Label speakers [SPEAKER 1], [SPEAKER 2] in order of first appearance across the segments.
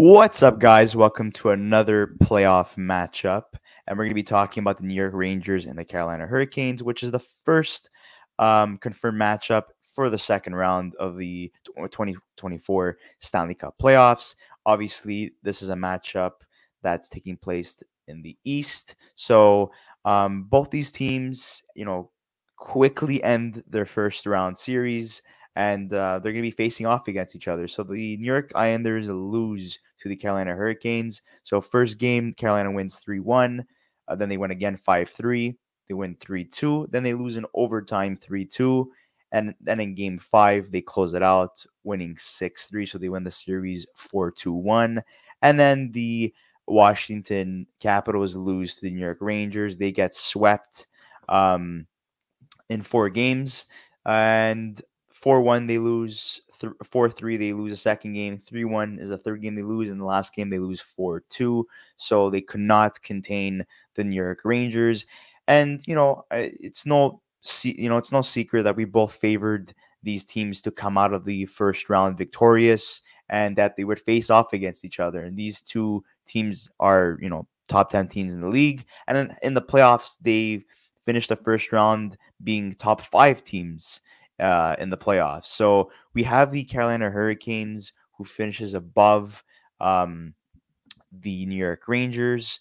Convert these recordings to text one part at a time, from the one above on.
[SPEAKER 1] What's up, guys? Welcome to another playoff matchup. And we're going to be talking about the New York Rangers and the Carolina Hurricanes, which is the first confirmed matchup for the second round of the 2024 Stanley Cup Playoffs. Obviously, this is a matchup that's taking place in the East. So both these teams, quickly end their first round series, and they're going to be facing off against each other. So the New York Islanders lose to the Carolina Hurricanes. So first game, Carolina wins 3-1. Then they win again 5-3. They win 3-2. Then they lose in overtime 3-2. And then in game 5, they close it out, winning 6-3. So they win the series 4-1. And then the Washington Capitals lose to the New York Rangers. They get swept in 4 games. And 4-1 they lose, 4-3 they lose a second game, 3-1 is the third game they lose, and the last game they lose 4-2. So they could not contain the New York Rangers. And it's no secret that we both favored these teams to come out of the first round victorious and that they would face off against each other. And these two teams are top 10 teams in the league, and in the playoffs they finished the first round being top 5 teams in the playoffs. So we have the Carolina Hurricanes, who finishes above the New York Rangers.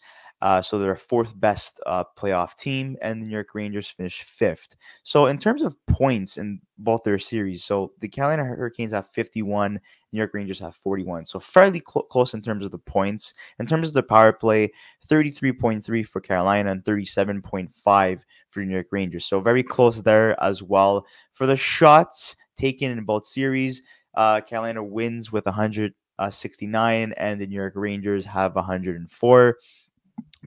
[SPEAKER 1] So they're a 4th best playoff team, and the New York Rangers finished 5th. So in terms of points in both their series, so the Carolina Hurricanes have 51, New York Rangers have 41. So fairly close in terms of the points. In terms of the power play, 33.3 for Carolina and 37.5 for the New York Rangers. So very close there as well. For the shots taken in both series, Carolina wins with 169, and the New York Rangers have 104.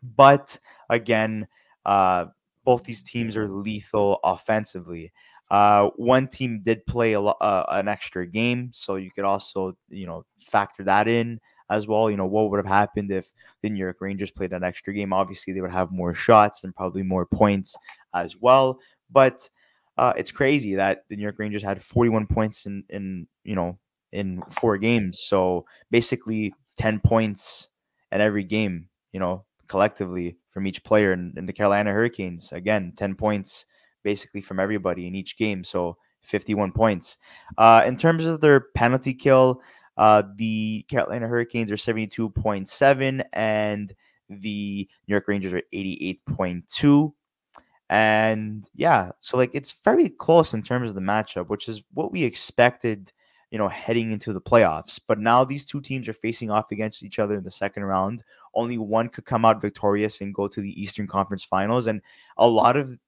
[SPEAKER 1] But again, both these teams are lethal offensively. One team did play an extra game, so you could also factor that in as well. What would have happened if the New York Rangers played an extra game? Obviously, they would have more shots and probably more points as well. But it's crazy that the New York Rangers had 41 points in 4 games. So basically 10 points in every game. Collectively from each player, and the Carolina Hurricanes, again, 10 points basically from everybody in each game. So 51 points. In terms of their penalty kill, the Carolina Hurricanes are 72.7 and the New York Rangers are 88.2. And yeah, so it's very close in terms of the matchup, which is what we expected heading into the playoffs. But now these two teams are facing off against each other in the second round. Only one could come out victorious and go to the Eastern Conference Finals. And a lot of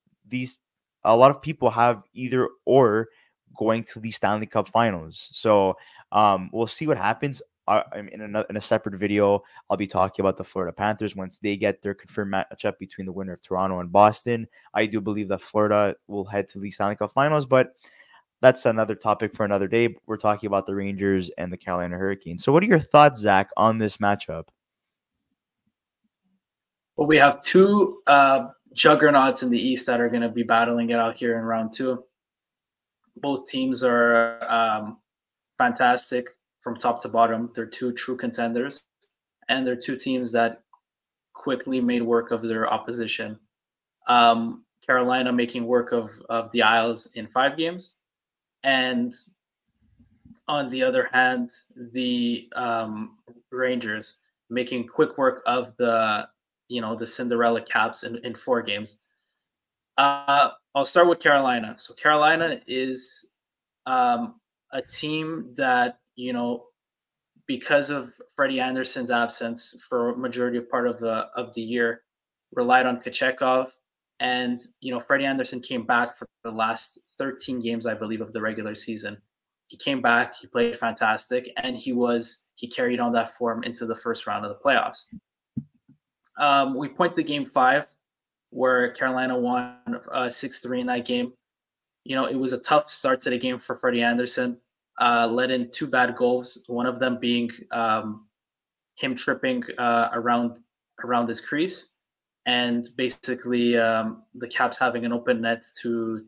[SPEAKER 1] people have either or going to the Stanley Cup Finals. So we'll see what happens. In a separate video, I'll be talking about the Florida Panthers once they get their confirmed matchup between the winner of Toronto and Boston. I do believe that Florida will head to the Stanley Cup Finals, but that's another topic for another day. We're talking about the Rangers and the Carolina Hurricanes. So what are your thoughts, Zach, on this matchup?
[SPEAKER 2] Well, we have two juggernauts in the East that are going to be battling it out here in round 2. Both teams are fantastic from top to bottom. They're 2 true contenders, and they're 2 teams that quickly made work of their opposition. Carolina making work of the Isles in 5 games. And on the other hand, the Rangers making quick work of the Cinderella Caps in 4 games. I'll start with Carolina. So Carolina is a team that, because of Freddie Anderson's absence for a majority of part of the year, relied on Kochetkov. And, Freddie Anderson came back for the last 13 games, I believe, of the regular season. He came back, he played fantastic, and he carried on that form into the first round of the playoffs. We point to game 5, where Carolina won 6-3 in that game. It was a tough start to the game for Freddie Anderson. Let in 2 bad goals, one of them being him tripping around his crease. And basically, the Caps having an open net to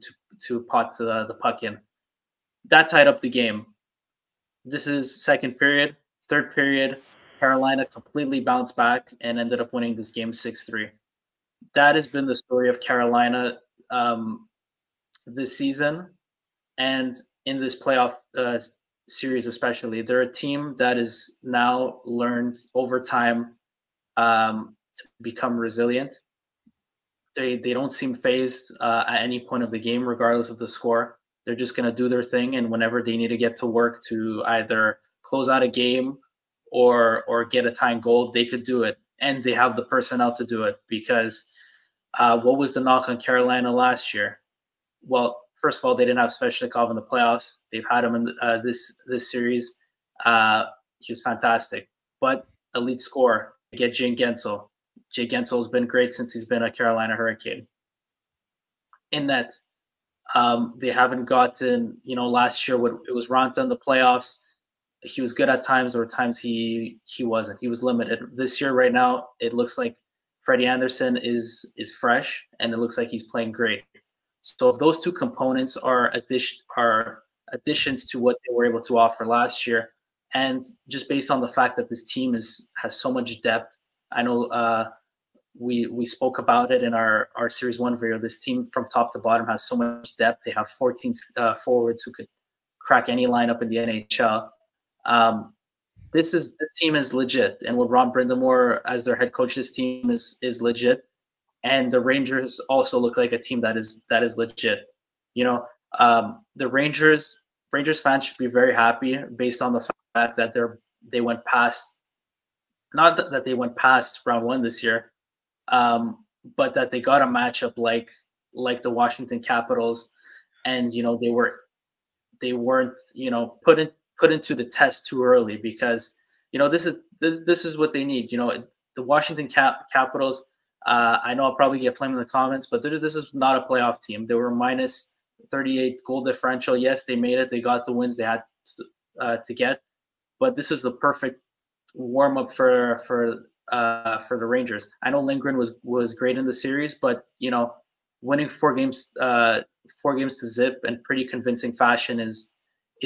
[SPEAKER 2] pot the puck in. That tied up the game. This is second period. Third period, Carolina completely bounced back and ended up winning this game 6-3. That has been the story of Carolina this season and in this playoff series especially. They're a team that is now learned over time to become resilient. They don't seem phased at any point of the game, regardless of the score. They're just going to do their thing, and whenever they need to get to work to either close out a game or get a tying goal, they could do it, and they have the personnel to do it. Because what was the knock on Carolina last year? Well, first of all, they didn't have Svechnikov in the playoffs. They've had him in this series. He was fantastic, but elite scorer. They get Jay Gensel. Jay Gensel has been great since he's been a Carolina Hurricane. In that, they haven't gotten, last year it was Ronta in the playoffs. He was good at times, or times he wasn't. He was limited. This year, right now, it looks like Freddie Anderson is fresh, and it looks like he's playing great. So if those two components are additions to what they were able to offer last year, and just based on the fact that this team has so much depth, I know we spoke about it in our Series 1 video. This team from top to bottom has so much depth. They have 14 forwards who could crack any lineup in the NHL. This team is legit. And with Ron Brindamore as their head coach, this team is legit. And the Rangers also look like a team that is legit. The Rangers fans should be very happy based on the fact that they went past, not that they went past round 1 this year, but that they got a matchup like the Washington Capitals, and they weren't put into the test too early, because this is what they need. The Washington Capitals. I know I'll probably get flamed in the comments, but this is not a playoff team. They were minus 38 goal differential. Yes, they made it. They got the wins they had to get, but this is the perfect warm up for the Rangers. I know Lindgren was great in the series, but winning 4 games to zip in pretty convincing fashion is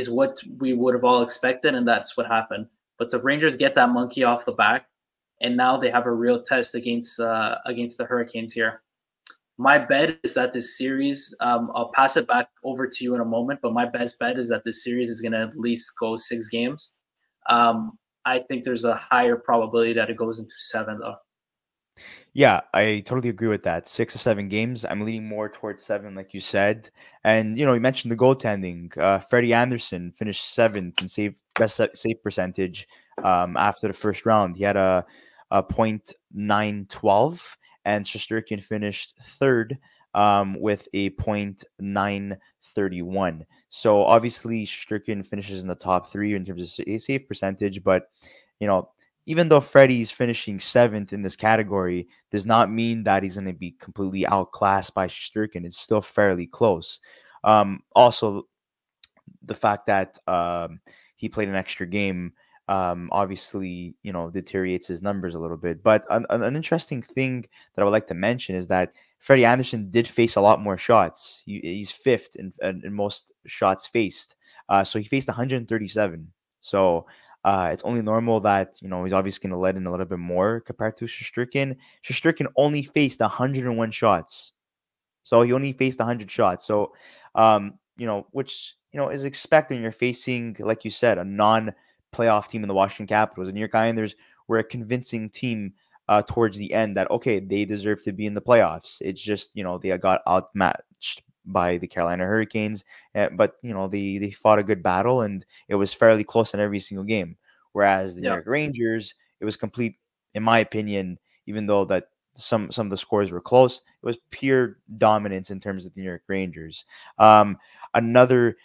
[SPEAKER 2] what we would have all expected, and that's what happened. But the Rangers get that monkey off the back, and now they have a real test against the Hurricanes here. My bet is that this series, I'll pass it back over to you in a moment, but my best bet is that this series is going to at least go 6 games. I think there's a higher probability that it goes into 7, though.
[SPEAKER 1] Yeah, I totally agree with that. 6 to 7 games. I'm leaning more towards 7, like you said. And you mentioned the goaltending. Freddie Anderson finished 7th in best save percentage after the first round. He had a .912, and Shesterkin finished 3rd with a .931. So obviously Shesterkin finishes in the top 3 in terms of save percentage, but even though Freddie's finishing 7th in this category, does not mean that he's going to be completely outclassed by Shesterkin. It's still fairly close. Also, the fact that he played an extra game obviously, deteriorates his numbers a little bit. But an interesting thing that I would like to mention is that Freddie Anderson did face a lot more shots. He's 5th in most shots faced. So he faced 137. So it's only normal that, he's obviously going to let in a little bit more compared to Shesterkin. Shesterkin only faced 101 shots. So he only faced 100 shots. So, which, is expected when you're facing, like you said, a non-playoff team in the Washington Capitals. And New York Islanders were a convincing team towards the end that, okay, they deserve to be in the playoffs. It's just, they got outmatched by the Carolina Hurricanes, but they fought a good battle, and it was fairly close in every single game. Whereas the New York Rangers, it was complete, in my opinion, even though that some of the scores were close, it was pure dominance in terms of the New York Rangers. Another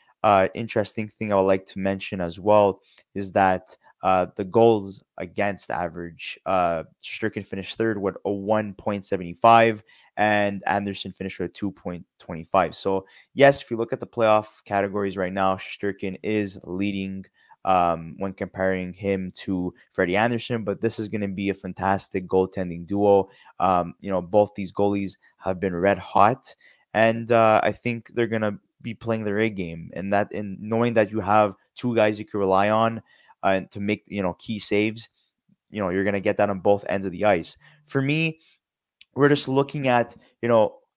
[SPEAKER 1] interesting thing I would like to mention as well is that the goals against average, Shesterkin finished 3rd with a 1.75, and Anderson finished with a 2.25. So yes, if you look at the playoff categories right now, Shesterkin is leading when comparing him to Freddie Anderson, but this is going to be a fantastic goaltending duo. Both these goalies have been red hot, and I think they're going to be playing their A game, and knowing that you have 2 guys you can rely on to make key saves, you're going to get that on both ends of the ice. For me, we're just looking at,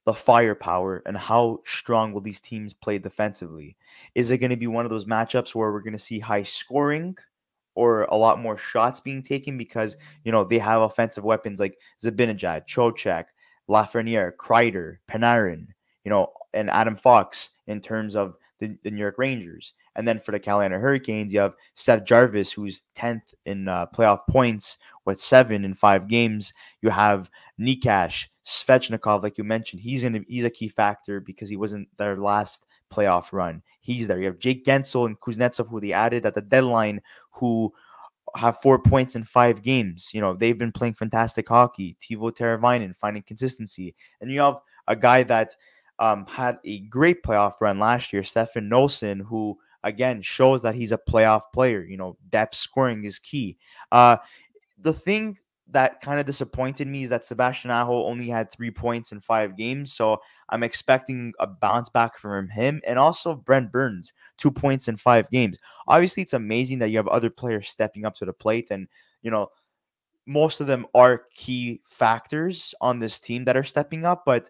[SPEAKER 1] the firepower and how strong will these teams play defensively. Is it going to be one of those matchups where we're going to see high scoring or a lot more shots being taken because, they have offensive weapons like Zibanejad, Trocheck, Lafreniere, Kreider, Panarin, and Adam Fox in terms of the New York Rangers. And then for the Carolina Hurricanes, you have Seth Jarvis, who's 10th in playoff points with 7 in 5 games. You have Nikash, Svechnikov, like you mentioned. He's a key factor because he wasn't their last playoff run. He's there. You have Jake Gensel and Kuznetsov, who they added at the deadline, who have 4 points in 5 games. They've been playing fantastic hockey. Teuvo Teravainen finding consistency. And you have a guy that had a great playoff run last year, Stefan Noesen, who again shows that he's a playoff player. Depth scoring is key. The thing that kind of disappointed me is that Sebastian Aho only had 3 points in 5 games. So I'm expecting a bounce back from him, and also Brent Burns, 2 points in 5 games. Obviously, it's amazing that you have other players stepping up to the plate, and most of them are key factors on this team that are stepping up. But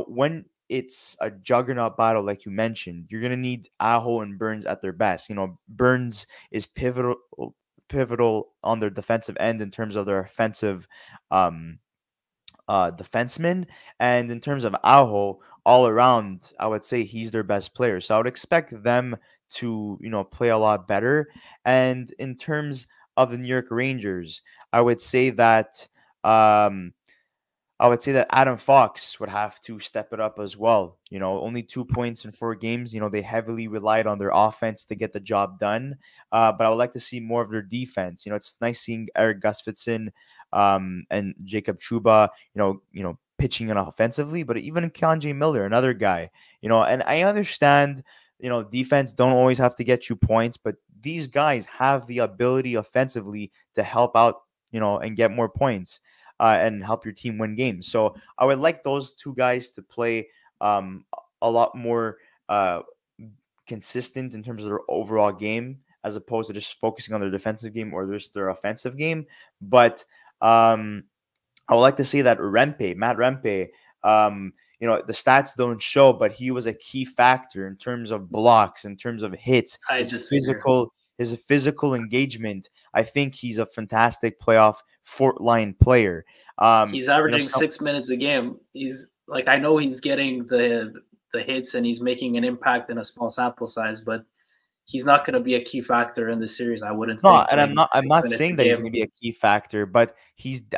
[SPEAKER 1] when it's a juggernaut battle, like you mentioned, you're gonna need Aho and Burns at their best. Burns is pivotal on their defensive end in terms of their offensive defenseman, and in terms of Aho, all around, I would say he's their best player. So I would expect them to play a lot better. And in terms of the New York Rangers, I would say that Adam Fox would have to step it up as well. Only 2 points in 4 games. They heavily relied on their offense to get the job done. But I would like to see more of their defense. It's nice seeing Eric Gustafsson and Jacob Trouba, pitching it offensively. But even Kanye Miller, another guy, and I understand, defense don't always have to get you points, but these guys have the ability offensively to help out, and get more points. And help your team win games. So I would like those 2 guys to play a lot more consistent in terms of their overall game, as opposed to just focusing on their defensive game or just their offensive game. But I would like to say that Matt Rempe, the stats don't show, but he was a key factor in terms of blocks, in terms of hits, his physical engagement. I think he's a fantastic playoff fourth line player.
[SPEAKER 2] He's averaging 6 minutes a game. He's like, I know he's getting the hits and he's making an impact in a small sample size, but he's not going to be a key factor in the series. I wouldn't think.
[SPEAKER 1] And I'm not saying that he's going to be a key factor, but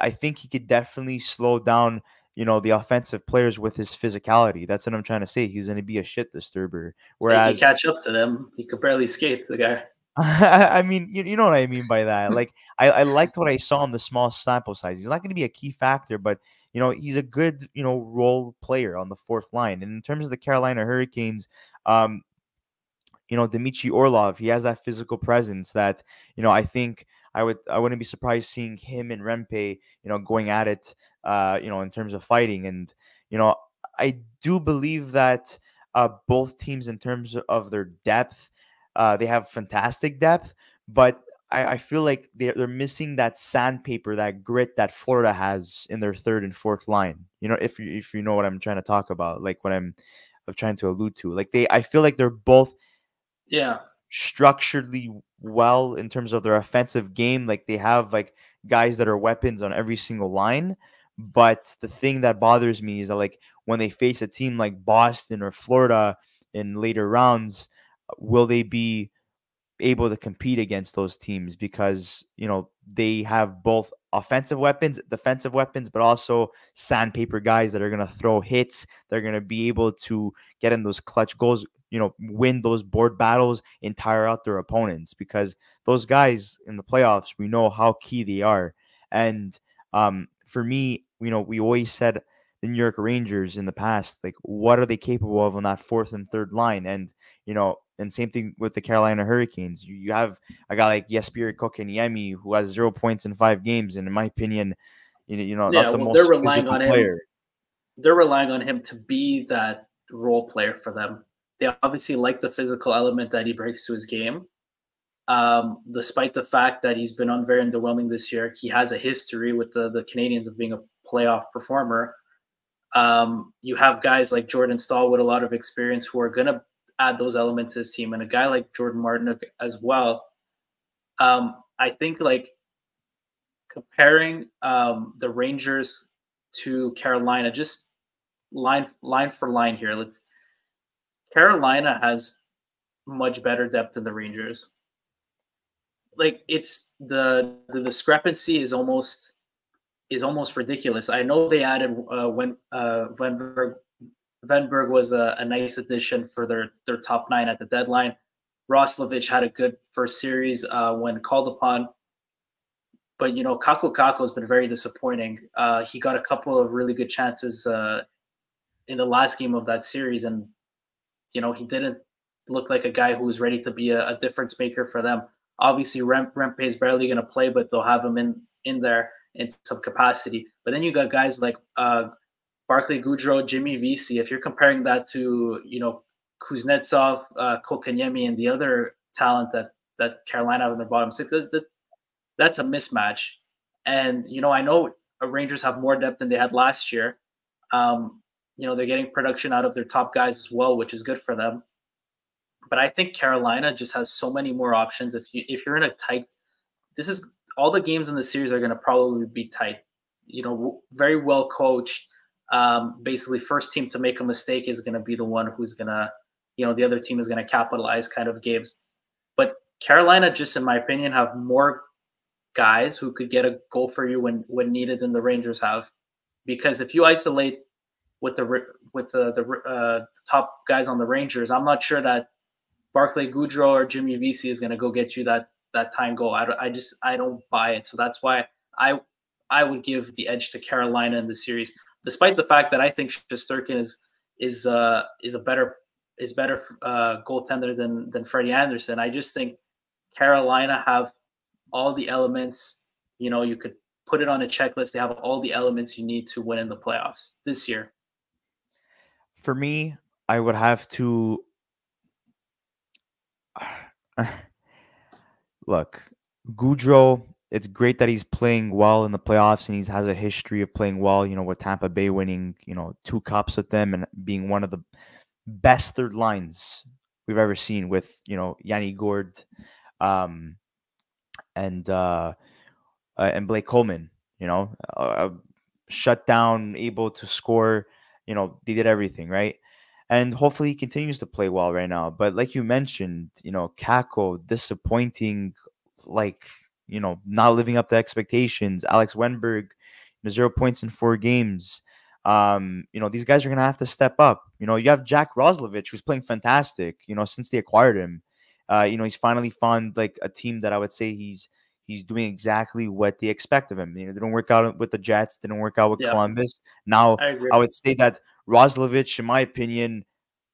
[SPEAKER 1] I think he could definitely slow down, the offensive players with his physicality. That's what I'm trying to say. He's going to be a shit disturber. Whereas
[SPEAKER 2] he catch up to them, he could barely skate, the guy.
[SPEAKER 1] I mean, you know what I mean by that. Like, I liked what I saw in the small sample size. He's not going to be a key factor, but he's a good role player on the fourth line. And in terms of the Carolina Hurricanes, Dmitry Orlov, he has that physical presence that I think I wouldn't be surprised seeing him and Rempe going at it in terms of fighting. And I do believe that both teams, in terms of their depth, they have fantastic depth, but I feel like they're missing that sandpaper, that grit that Florida has in their third and fourth line. If you know what I'm trying to talk about, like what I'm trying to allude to. Like I feel like they're both structurally well in terms of their offensive game. Like they have like guys that are weapons on every single line. But the thing that bothers me is that like when they face a team like Boston or Florida in later rounds, will they be able to compete against those teams? Because they have both offensive weapons, defensive weapons, but also sandpaper guys that are going to throw hits. They're going to be able to get in those clutch goals, win those board battles and tire out their opponents, because those guys in the playoffs, we know how key they are. And for me, we always said the New York Rangers in the past, like, what are they capable of on that fourth and third line? And and same thing with the Carolina Hurricanes. You have a guy like Jesperi Kotkaniemi who has 0 points in 5 games, and in my opinion, not the most physical player.
[SPEAKER 2] They're relying on him to be that role player for them. They obviously like the physical element that he brings to his game, Despite the fact that he's been very underwhelming this year, he has a history with the Canadiens of being a playoff performer. You have guys like Jordan Staal with a lot of experience who are going to add those elements to his team, and a guy like Jordan Martinook as well. I think like comparing the Rangers to Carolina, just line for line here. Carolina has much better depth than the Rangers. Like it's the discrepancy is almost ridiculous. I know they added when Venberg was a nice addition for their top 9 at the deadline. Roslovic had a good first series when called upon. But, Kako has been very disappointing. He got a couple of really good chances in the last game of that series. And, he didn't look like a guy who was ready to be a difference maker for them. Obviously, Rempe is barely going to play, but they'll have him in there in some capacity. But then you got guys like Barclay Goodrow, Jimmy Vesey. If you're comparing that to, Kuznetsov, Kotkaniemi, and the other talent that Carolina have in their bottom 6, that's a mismatch. And, I know Rangers have more depth than they had last year. They're getting production out of their top guys as well, which is good for them. But I think Carolina just has so many more options. If you're in a tight, all the games in the series are going to probably be tight. Very well coached. Basically, first team to make a mistake is going to be the one who's going to, the other team is going to capitalize kind of games. But Carolina, just in my opinion, have more guys who could get a goal for you when needed than the Rangers have. Because if you isolate with the top guys on the Rangers, I'm not sure that Barclay Goodrow or Jimmy Vesey is going to go get you that time goal. I don't buy it. So that's why I would give the edge to Carolina in the series, despite the fact that I think Shesterkin is a better goaltender than Freddie Anderson. I just think Carolina have all the elements. You could put it on a checklist. They have all the elements you need to win in the playoffs this year.
[SPEAKER 1] For me, I would have to look, Goudreau, it's great that he's playing well in the playoffs and he has a history of playing well, with Tampa Bay winning, 2 cups with them and being one of the best third lines we've ever seen with, Yanni Gourde and Blake Coleman, shut down, able to score, they did everything, right? And hopefully he continues to play well right now. But like you mentioned, Kako, disappointing, not living up to expectations. Alex Wenberg, 0 points in 4 games. These guys are going to have to step up. You have Jack Roslovic, who's playing fantastic, since they acquired him. He's finally found like a team that I would say he's doing exactly what they expect of him. It didn't work out with the Jets, didn't work out with Columbus. Now, I would say that Roslovic, in my opinion,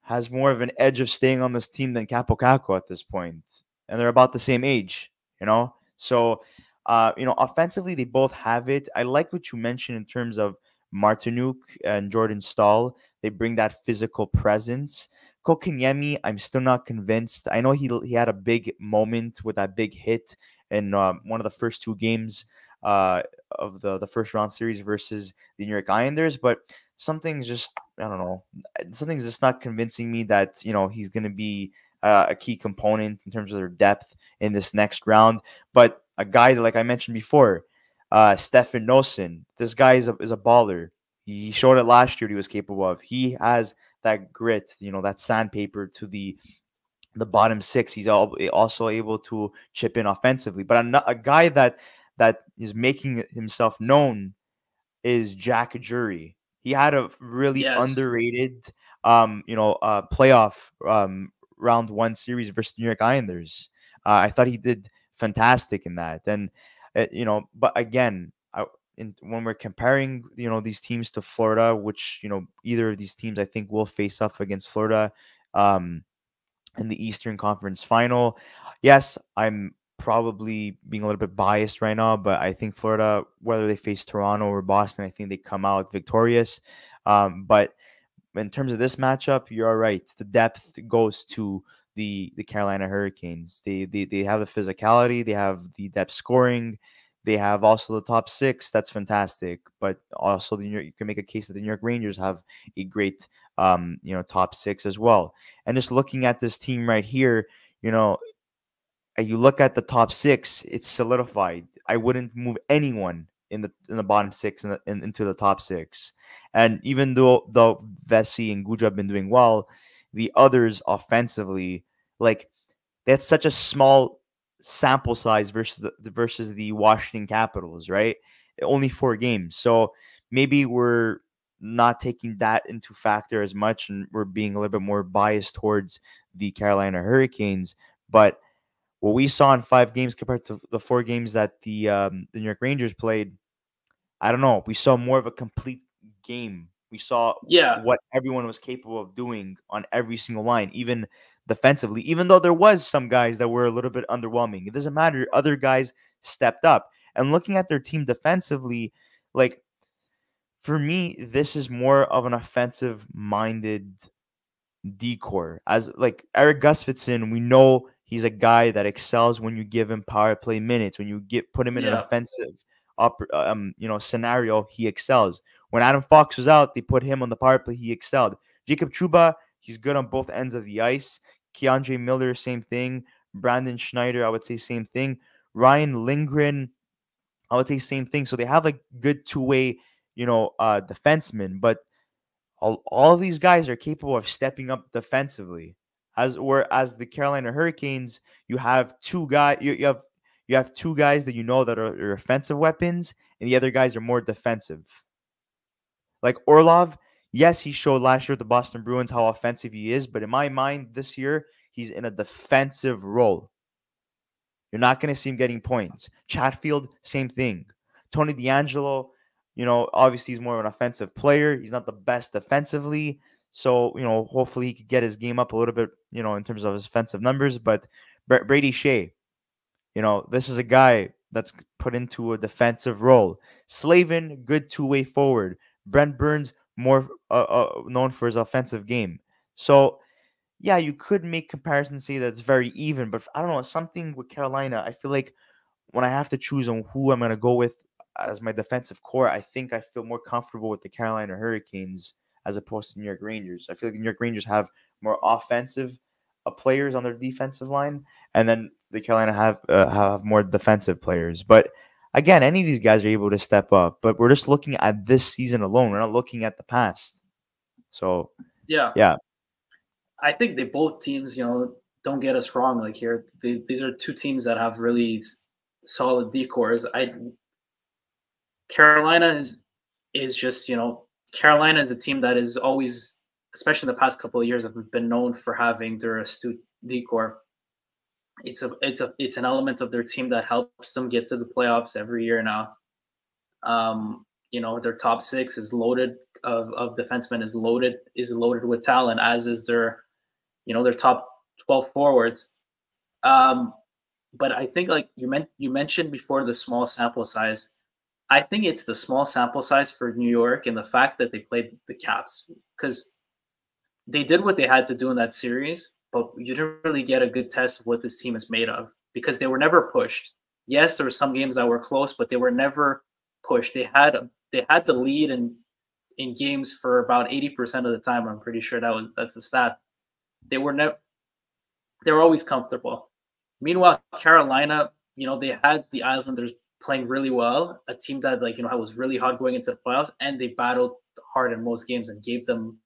[SPEAKER 1] has more of an edge of staying on this team than Kako at this point. And they're about the same age, So, offensively, they both have it. I like what you mentioned in terms of Martinook and Jordan Staal. They bring that physical presence. Kotkaniemi, I'm still not convinced. I know he had a big moment with that big hit in one of the first 2 games of the first round series versus the New York Islanders, but something's just, I don't know, something's just not convincing me that he's going to be a key component in terms of their depth in this next round. But a guy that, like I mentioned before, Stefan Noesen, this guy is a baller. He showed it last year what he was capable of. He has that grit, that sandpaper to the bottom 6. He's also able to chip in offensively. But a guy that is making himself known is Jack Jury. He had a really underrated, playoff round 1 series versus New York Islanders. I thought he did fantastic in that. And, but again, when we're comparing, these teams to Florida, which, either of these teams I think will face off against Florida in the Eastern Conference Final. Yes, I'm probably being a little bit biased right now, but I think Florida, whether they face Toronto or Boston, I think they come out victorious. But in terms of this matchup, you're right. The depth goes to the Carolina Hurricanes. They have the physicality, they have the depth scoring, they have also the top six. That's fantastic. But also you can make a case that the New York Rangers have a great top six as well. And just looking at this team right here, you look at the top six, it's solidified. I wouldn't move anyone in the bottom six into the top six. And even though Vesey and Guja have been doing well, the others offensively, like, that's such a small sample size versus the Washington Capitals, right? Only 4 games. So maybe we're not taking that into factor as much, and we're being a little bit more biased towards the Carolina Hurricanes. But what we saw in 5 games compared to the 4 games that the New York Rangers played, I don't know. We saw more of a complete game. We saw
[SPEAKER 2] Yeah.
[SPEAKER 1] what everyone was capable of doing on every single line, even defensively, even though there was some guys that were a little bit underwhelming. It doesn't matter. Other guys stepped up. And looking at their team defensively, like, for me, this is more of an offensive-minded decor. As like Eric Gustafsson, we know he's a guy that excels when you give him power play minutes. When you put him in an
[SPEAKER 2] Yeah.
[SPEAKER 1] offensive scenario, he excels. When Adam Fox was out, they put him on the power play, he excelled. Jacob Trouba, he's good on both ends of the ice. Keandre Miller, same thing. Brandon Schneider, I would say same thing. Ryan Lindgren, I would say same thing. So they have like good two-way, defensemen, but all of these guys are capable of stepping up defensively. Whereas the Carolina Hurricanes, you have two guys. You have 2 guys that that are offensive weapons, and the other guys are more defensive. Like Orlov, yes, he showed last year with the Boston Bruins how offensive he is, but in my mind, this year he's in a defensive role. You're not going to see him getting points. Chatfield, same thing. Tony DeAngelo, obviously he's more of an offensive player. He's not the best defensively. So, hopefully he could get his game up a little bit, in terms of his offensive numbers. But Brady Shea, this is a guy that's put into a defensive role. Slavin, good two-way forward. Brent Burns, more known for his offensive game. So, yeah, you could make comparisons, say that's very even, but I don't know, something with Carolina, I feel like when I have to choose on who I'm going to go with as my defensive core, I think I feel more comfortable with the Carolina Hurricanes as opposed to New York Rangers. I feel like the New York Rangers have more offensive players on their defensive line, and then the Carolina have more defensive players. But again, any of these guys are able to step up, but we're just looking at this season alone. We're not looking at the past. So, yeah.
[SPEAKER 2] I think they both teams, don't get us wrong. Like here, these are 2 teams that have really solid decors. Carolina is just, Carolina is a team that is always, especially in the past couple of years, have been known for having their astute decor. It's an element of their team that helps them get to the playoffs every year now. Their top 6 is loaded of defensemen is loaded with talent, as is their top 12 forwards. But I think, like you mentioned before, the small sample size. I think it's the small sample size for New York and the fact that they played the Caps, because they did what they had to do in that series, but you didn't really get a good test of what this team is made of because they were never pushed. Yes, there were some games that were close, but they were never pushed. They had the lead in games for about 80% of the time. I'm pretty sure that's the stat. They were always comfortable. Meanwhile, Carolina, they had the Islanders playing really well, a team that was really hot going into the playoffs, and they battled hard in most games and gave them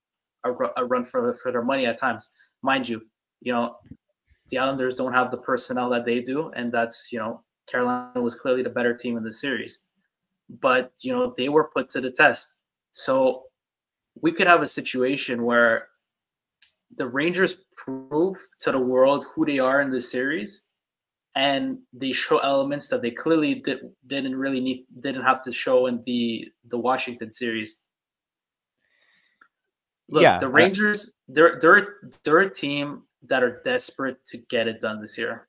[SPEAKER 2] a run for their money at times. Mind you, the Islanders don't have the personnel that they do, and that's Carolina was clearly the better team in the series, but they were put to the test. So we could have a situation where the Rangers prove to the world who they are in this series, and they show elements that they clearly didn't have to show in the Washington series. Look,
[SPEAKER 1] Yeah,
[SPEAKER 2] the Rangers, they're a team that are desperate to get it done this year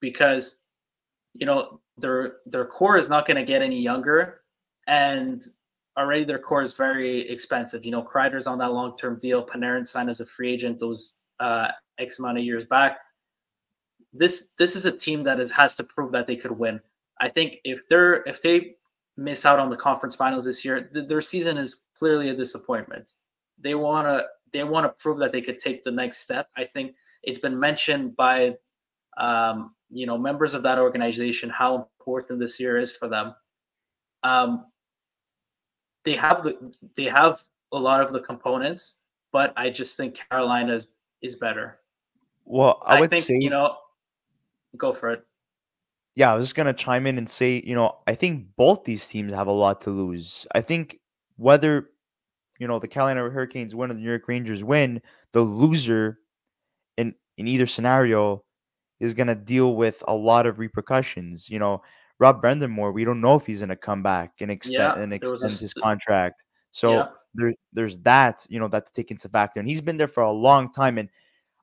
[SPEAKER 2] because their core is not going to get any younger, and already their core is very expensive. Kreider's on that long-term deal. Panarin signed as a free agent. Those X amount of years back. This is a team that has to prove that they could win. I think if they miss out on the conference finals this year, their season is clearly a disappointment. They want to prove that they could take the next step. I think it's been mentioned by members of that organization how important this year is for them. They have a lot of the components, but I just think Carolina is better.
[SPEAKER 1] Well, I would say,
[SPEAKER 2] go for it.
[SPEAKER 1] Yeah, I was just gonna chime in and say, I think both these teams have a lot to lose. I think whether the Carolina Hurricanes win or the New York Rangers win, the loser in either scenario is gonna deal with a lot of repercussions. Rob Brendamore, we don't know if he's gonna come back and extend his contract. So there's that, that's taken into factor. And he's been there for a long time, and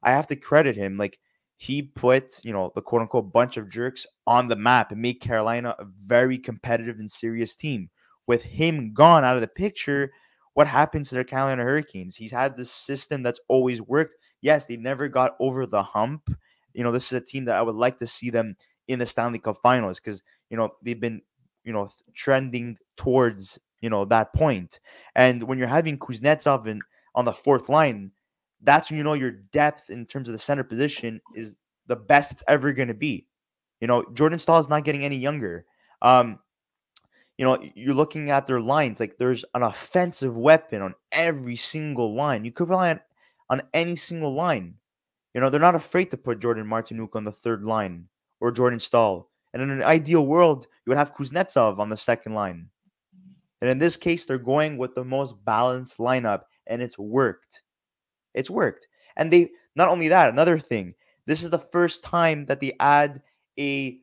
[SPEAKER 1] I have to credit him. Like, he put, the quote unquote bunch of jerks on the map and made Carolina a very competitive and serious team. With him gone out of the picture, what happens to the Carolina Hurricanes? He's had this system that's always worked. Yes, they never got over the hump. This is a team that I would like to see them in the Stanley Cup Finals because, they've been, trending towards, that point. And when you're having Kuznetsov on the fourth line, that's when your depth in terms of the center position is the best it's ever going to be. Jordan Staal is not getting any younger. You're looking at their lines. Like, there's an offensive weapon on every single line. You could rely on any single line. They're not afraid to put Jordan Martinook on the third line or Jordan Staal. And in an ideal world, you would have Kuznetsov on the second line. And in this case, they're going with the most balanced lineup, and it's worked. It's worked. And they, not only that, another thing, this is the first time that they add a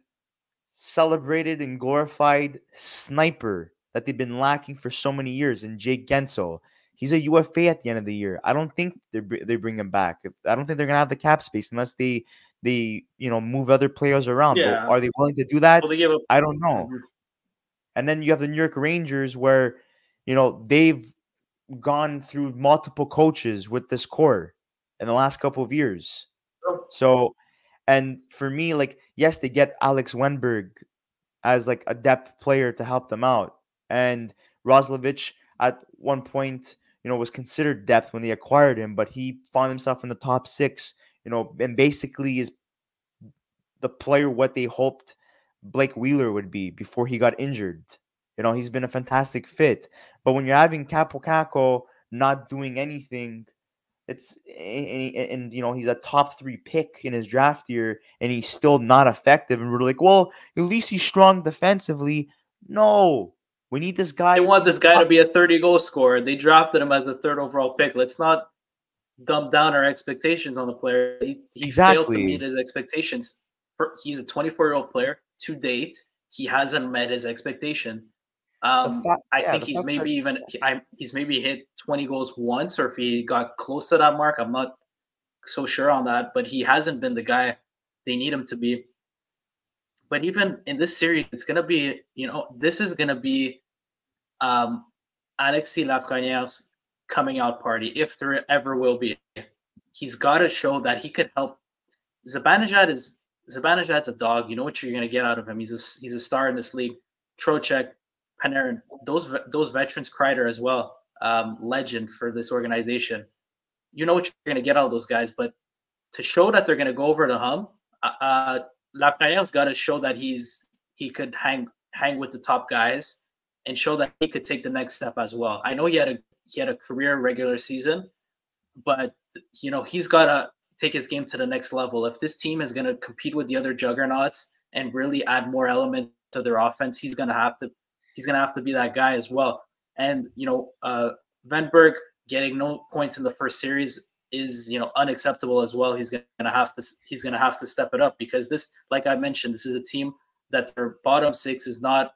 [SPEAKER 1] celebrated and glorified sniper that they've been lacking for so many years in Jake Gensel. He's a UFA at the end of the year. I don't think they bring him back. I don't think they're gonna have the cap space unless they move other players around.
[SPEAKER 2] Yeah.
[SPEAKER 1] But are they willing to do that?
[SPEAKER 2] Well,
[SPEAKER 1] I don't know. Mm-hmm. And then you have the New York Rangers where they've gone through multiple coaches with this core in the last couple of years. So, and for me, like, yes, they get Alex Wenberg as like a depth player to help them out. And Roslovic at one point, was considered depth when they acquired him, but he found himself in the top 6, and basically is the player what they hoped Blake Wheeler would be before he got injured. He's been a fantastic fit. But when you're having Capo Caco not doing anything, it's and he's a top 3 pick in his draft year, and he's still not effective. And we're like, well, at least he's strong defensively. No, we need this guy.
[SPEAKER 2] They want this guy to be a 30-goal scorer. They drafted him as the 3rd overall pick. Let's not dump down our expectations on the player. He failed to meet his expectations. He's a 24-year-old player to date. He hasn't met his expectation. I think he's maybe hit 20 goals once, or if he got close to that mark, I'm not so sure on that, but he hasn't been the guy they need him to be. But even in this series, it's going to be, this is going to be Alexis Lafreniere's coming out party, if there ever will be. He's got to show that he could help. Zibanejad's a dog. You know what you're going to get out of him. He's a star in this league. Trocheck, Panarin, those veterans, Kreider as well, legend for this organization. You know what you're going to get out of those guys, but to show that they're going to go over the hump, Lafreniere's got to show that he could hang with the top guys and show that he could take the next step as well. I know he had a career regular season, but he's got to take his game to the next level. If this team is going to compete with the other juggernauts and really add more element to their offense, he's going to have to be that guy as well. And Wenberg getting no points in the first series is unacceptable as well. He's going to have to step it up, because this, like I mentioned, this is a team that their bottom 6 is not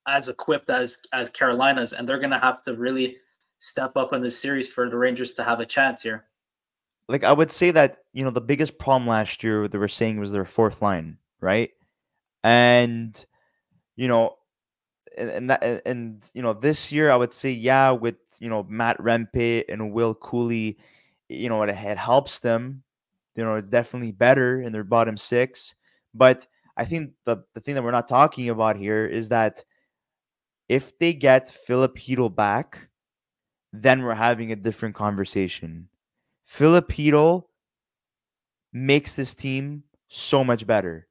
[SPEAKER 2] as equipped as Carolina's, and they're going to have to really step up in this series for the Rangers to have a chance here.
[SPEAKER 1] Like, I would say that the biggest problem last year they were saying was their fourth line, right? And this year I would say, with Matt Rempe and Will Cooley, it helps them. It's definitely better in their bottom six. But I think the thing that we're not talking about here is that if they get Filipino back, then we're having a different conversation. Filipino makes this team so much better.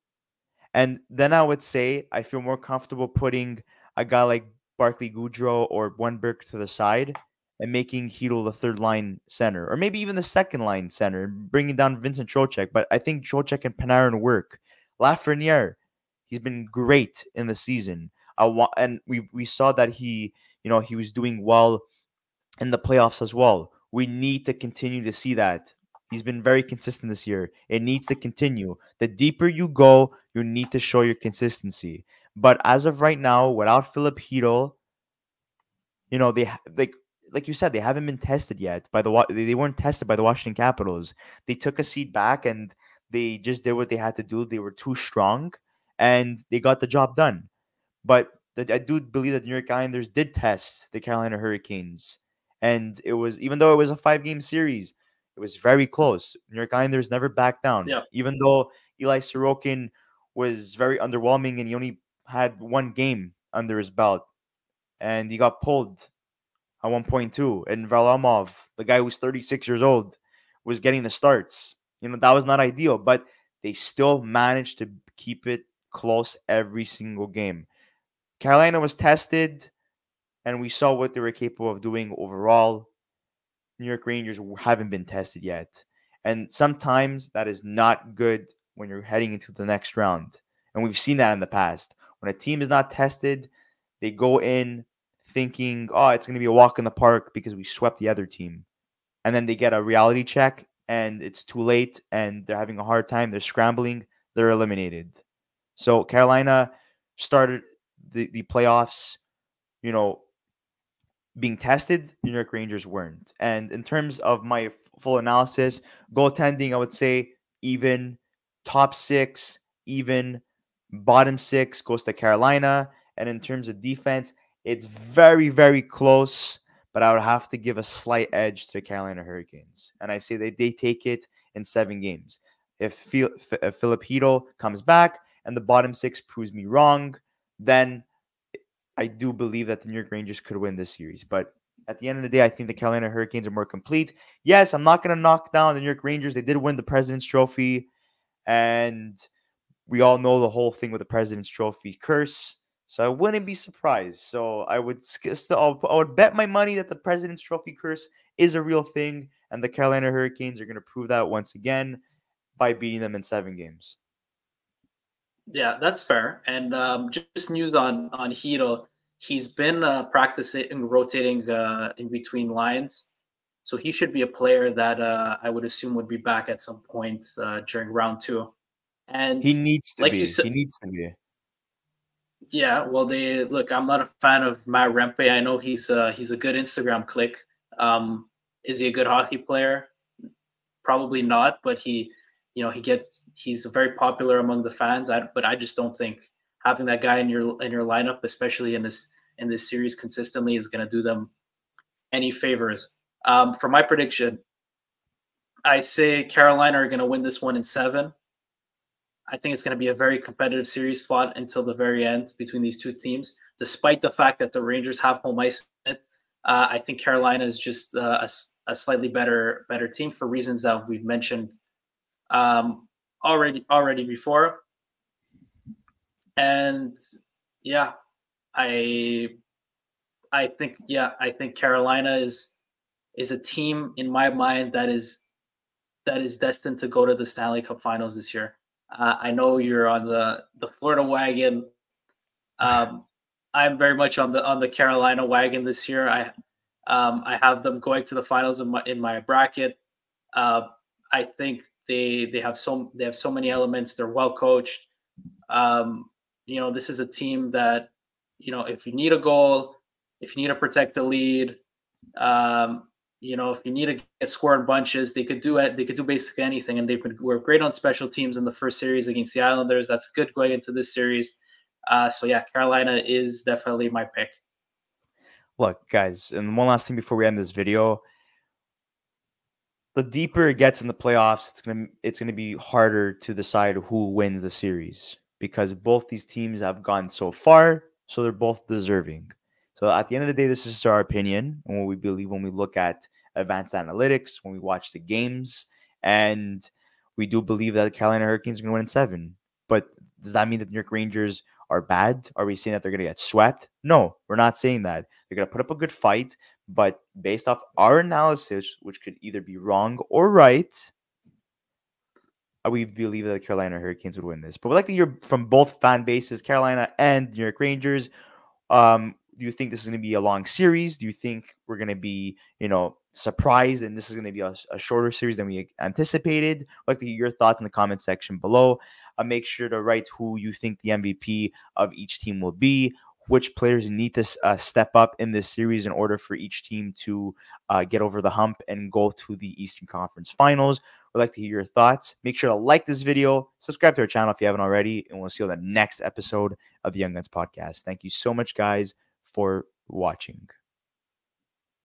[SPEAKER 1] And then I would say I feel more comfortable putting a guy like Barkley Goudreau or Wenberg to the side and making Hito the third line center, or maybe even the second line center, bringing down Vincent Trocheck. But I think Trocheck and Panarin work. Lafreniere, he's been great in the season. And we saw that he was doing well in the playoffs as well. We need to continue to see that. He's been very consistent this year. It needs to continue. The deeper you go, you need to show your consistency. But as of right now, without Philip Hedl, they like you said, they haven't been tested yet they weren't tested by the Washington Capitals. They took a seat back and they just did what they had to do. They were too strong and they got the job done. But I do believe that the New York Islanders did test the Carolina Hurricanes. And it was, even though it was a 5-game series, it was very close. New York Islanders never backed down.
[SPEAKER 2] Yeah.
[SPEAKER 1] Even though Eli Sorokin was very underwhelming and he only had one game under his belt. And he got pulled at 1.2. And Varlamov, the guy who's 36 years old, was getting the starts. That was not ideal. But they still managed to keep it close every single game. Carolina was tested, and we saw what they were capable of doing overall. New York Rangers haven't been tested yet. And sometimes that is not good when you're heading into the next round. And we've seen that in the past. When a team is not tested, they go in thinking, oh, it's going to be a walk in the park because we swept the other team. And then they get a reality check, and it's too late, and they're having a hard time. They're scrambling. They're eliminated. So Carolina started the playoffs, being tested. The New York Rangers weren't. And in terms of my full analysis, goaltending, I would say even, top six, even, bottom six goes to Carolina. And in terms of defense, it's very, very close, but I would have to give a slight edge to the Carolina Hurricanes. And I say they take it in 7 games. If Filipino comes back and the bottom six proves me wrong, then I do believe that the New York Rangers could win this series. But at the end of the day, I think the Carolina Hurricanes are more complete. Yes, I'm not going to knock down the New York Rangers. They did win the President's Trophy. And we all know the whole thing with the President's Trophy curse. So I wouldn't be surprised. So I would bet my money that the President's Trophy curse is a real thing. And the Carolina Hurricanes are going to prove that once again by beating them in 7 games.
[SPEAKER 2] Yeah, that's fair. And just news on Hito. He's been practicing and rotating in between lines. So he should be a player that I would assume would be back at some point during round 2. And
[SPEAKER 1] he needs to
[SPEAKER 2] like
[SPEAKER 1] be.
[SPEAKER 2] You said,
[SPEAKER 1] he needs to be.
[SPEAKER 2] Yeah, well, I'm not a fan of Matt Rempe. I know he's a good Instagram click. Is he a good hockey player? Probably not, but he's very popular among the fans. But I just don't think having that guy in your lineup, especially in this series consistently, is going to do them any favors. For my prediction, I say Carolina are going to win this one in 7. I think it's going to be a very competitive series fought until the very end between these two teams. Despite the fact that the Rangers have home ice in it, I think Carolina is just a slightly better team for reasons that we've mentioned already before. And yeah, I think Carolina is a team in my mind that is destined to go to the Stanley Cup Finals this year. I know you're on the Florida wagon. I'm very much on the Carolina wagon this year. I have them going to the finals in my bracket. I think they have so many elements. They're well coached. This is a team that, if you need a goal, if you need to protect the lead, if you need to get score in bunches, they could do it. They could do basically anything, and were great on special teams in the first series against the Islanders. That's good going into this series. So yeah, Carolina is definitely my pick.
[SPEAKER 1] Look, guys, and one last thing before we end this video. the deeper it gets in the playoffs, it's gonna be harder to decide who wins the series because both these teams have gone so far, so they're both deserving. So at the end of the day, this is just our opinion and what we believe when we look at advanced analytics, when we watch the games, and we do believe that the Carolina Hurricanes are going to win in 7. But does that mean that the New York Rangers are bad? Are we saying that they're going to get swept? No, we're not saying that. They're going to put up a good fight, but based off our analysis, which could either be wrong or right, we believe that the Carolina Hurricanes would win this. But we'd like to hear from both fan bases, Carolina and New York Rangers. Do you think this is going to be a long series? Do you think we're going to be, surprised and this is going to be a shorter series than we anticipated? I'd like to hear your thoughts in the comment section below. Make sure to write who you think the MVP of each team will be, which players need to step up in this series in order for each team to get over the hump and go to the Eastern Conference Finals. We'd like to hear your thoughts. Make sure to like this video, subscribe to our channel if you haven't already, and we'll see you on the next episode of the Young Guns Podcast. Thank you so much, guys, for watching.